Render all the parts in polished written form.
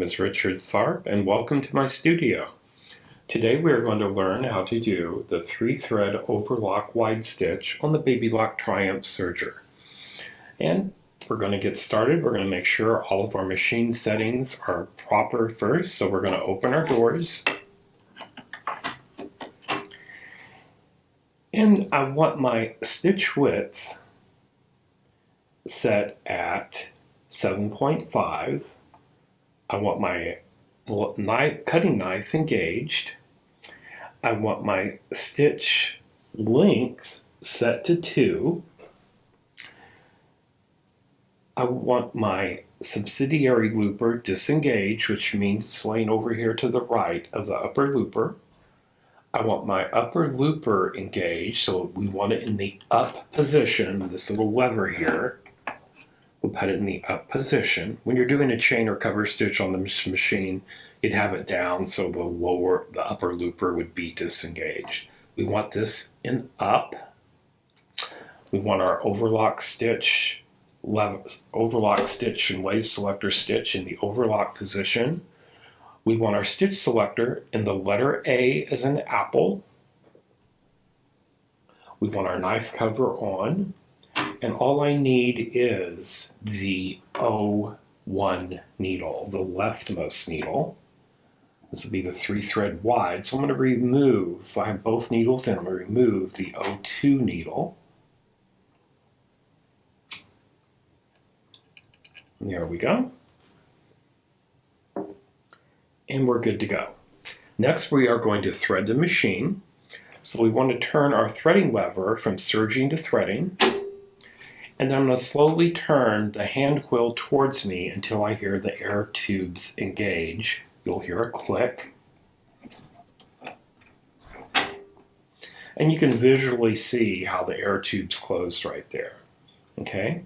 is Richard Tharp, and welcome to my studio. Today we are going to learn how to do the 3-thread overlock wide stitch on the Baby Lock Triumph serger. And we're going to get started. We're going to make sure all of our machine settings are proper first. So we're going to open our doors. And I want my stitch width set at 7.5. I want my cutting knife engaged. I want my stitch length set to 2. I want my subsidiary looper disengaged, which means it's laying over here to the right of the upper looper. I want my upper looper engaged, so we want it in the up position, this little lever here. We'll put it in the up position. When you're doing a chain or cover stitch on the machine, you'd have it down so the upper looper would be disengaged. We want this in up. We want our overlock stitch and wave selector stitch in the overlock position. We want our stitch selector in the letter A as an apple. We want our knife cover on. And all I need is the O1 needle, the leftmost needle. This will be the 3-thread wide. So I'm going to remove, I have both needles in, I'm going to remove the O2 needle. And there we go. And we're good to go. Next we are going to thread the machine. So we want to turn our threading lever from serging to threading. And I'm going to slowly turn the hand quill towards me until I hear the air tubes engage. You'll hear a click. And you can visually see how the air tubes closed right there. Okay?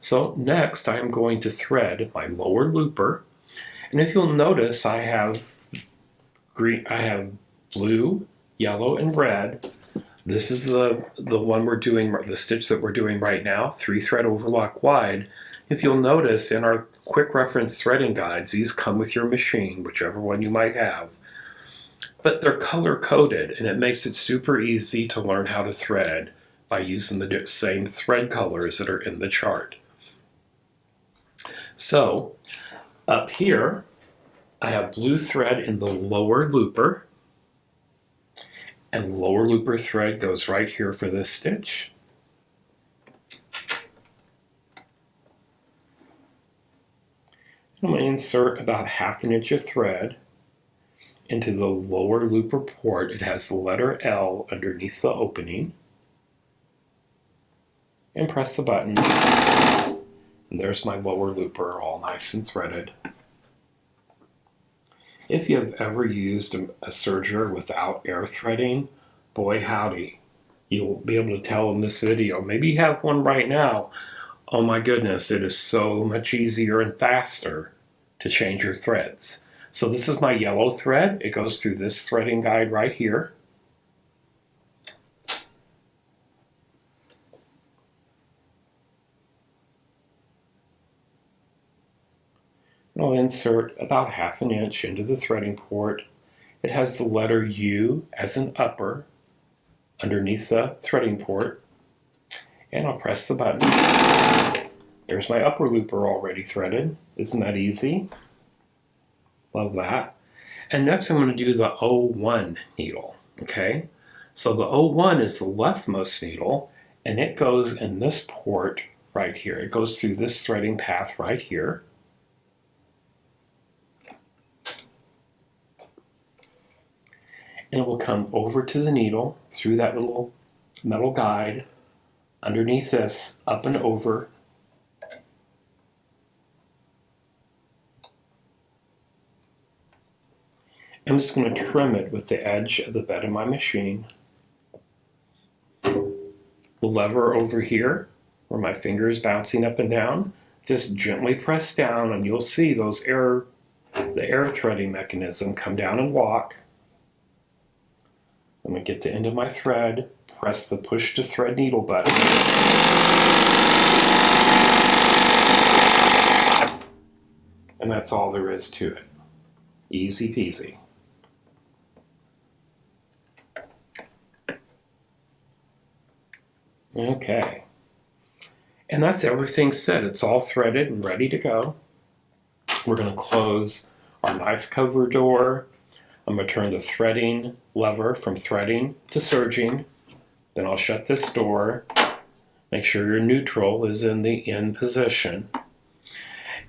So next I'm going to thread my lower looper. And if you'll notice, I have blue, yellow, and red. This is the one we're doing, the stitch that we're doing right now, 3-thread overlock wide. If you'll notice in our quick reference threading guides, these come with your machine, whichever one you might have. But they're color coded, and it makes it super easy to learn how to thread by using the same thread colors that are in the chart. So up here, I have blue thread in the lower looper. And lower looper thread goes right here for this stitch. I'm going to insert about 1/2 inch of thread into the lower looper port. It has the letter L underneath the opening. And press the button. And there's my lower looper all nice and threaded. If you have ever used a serger without air threading, boy howdy, you'll be able to tell in this video. Maybe you have one right now. Oh my goodness, it is so much easier and faster to change your threads. So this is my yellow thread. It goes through this threading guide right here. I'll insert about 1/2 inch into the threading port. It has the letter U as an upper underneath the threading port. And I'll press the button. There's my upper looper already threaded. Isn't that easy? Love that. And next I'm going to do the O1 needle. Okay? So the O1 is the leftmost needle, and it goes in this port right here. It goes through this threading path right here. And it will come over to the needle through that little metal guide underneath this, up and over. I'm just going to trim it with the edge of the bed of my machine. The lever over here, where my finger is bouncing up and down, just gently press down and you'll see the air threading mechanism come down and lock. I'm going to get to the end of my thread, press the push to thread needle button. And that's all there is to it. Easy peasy. Okay. And that's everything set. It's all threaded and ready to go. We're going to close our knife cover door. I'm going to turn the threading lever from threading to serging. Then I'll shut this door. Make sure your neutral is in the in position.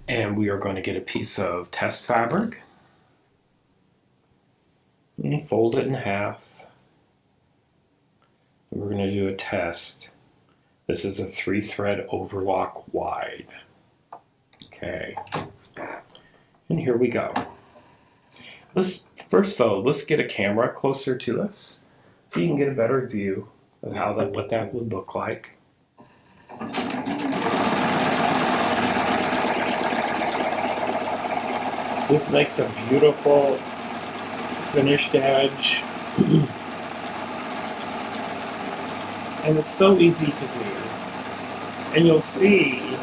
And we are going to get a piece of test fabric. And fold it in half. And we're going to do a test. This is a 3-thread overlock wide. Okay. And here we go. First though, let's get a camera closer to us so you can get a better view of what that would look like. This makes a beautiful finished edge. And it's so easy to do. And you'll see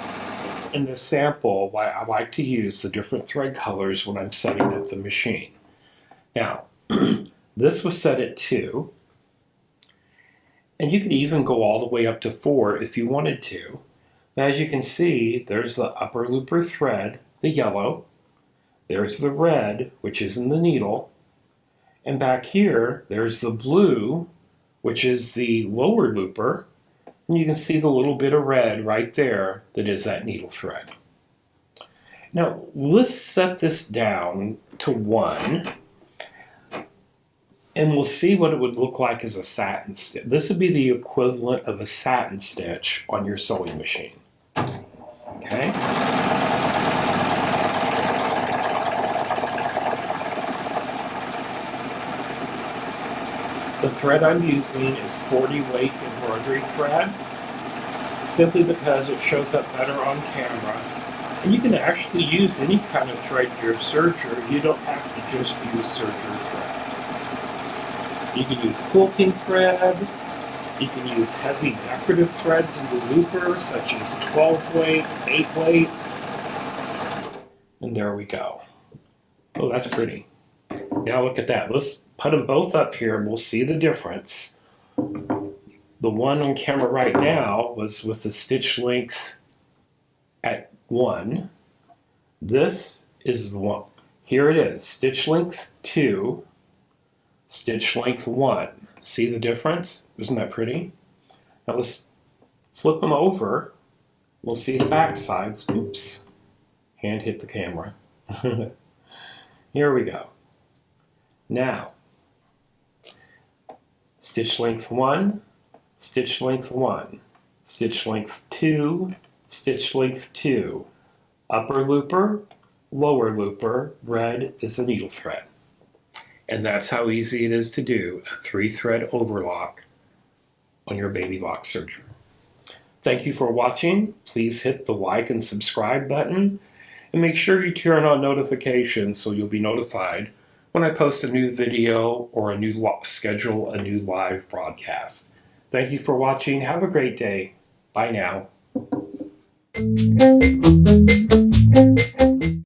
in the sample why I like to use the different thread colors when I'm setting up the machine. Now, this was set at 2. And you could even go all the way up to 4 if you wanted to. As you can see, there's the upper looper thread, the yellow. There's the red, which is in the needle. And back here, there's the blue, which is the lower looper. And you can see the little bit of red right there that is that needle thread. Now, let's set this down to 1. And we'll see what it would look like as a satin stitch. This would be the equivalent of a satin stitch on your sewing machine. Okay? The thread I'm using is 40 weight embroidery thread, simply because it shows up better on camera. And you can actually use any kind of thread gear serger. You don't have to just use serger thread. You can use quilting thread. You can use heavy decorative threads in the looper, such as 12 weight, 8 weight. And there we go. Oh, that's pretty. Now look at that. Let's put them both up here and we'll see the difference. The one on camera right now was with the stitch length at 1. This is the one. Here it is. Stitch length 2. Stitch length 1. See the difference? Isn't that pretty? Now let's flip them over. We'll see the back sides. Oops. Hand hit the camera. Here we go. Now, stitch length 1, stitch length 1, stitch length 2, stitch length 2. Upper looper, lower looper, red is the needle thread. And that's how easy it is to do a 3-thread overlock on your baby lock serger. Thank you for watching. Please hit the like and subscribe button and make sure you turn on notifications so you'll be notified when I post a new video or schedule a new live broadcast. Thank you for watching. Have a great day. Bye now.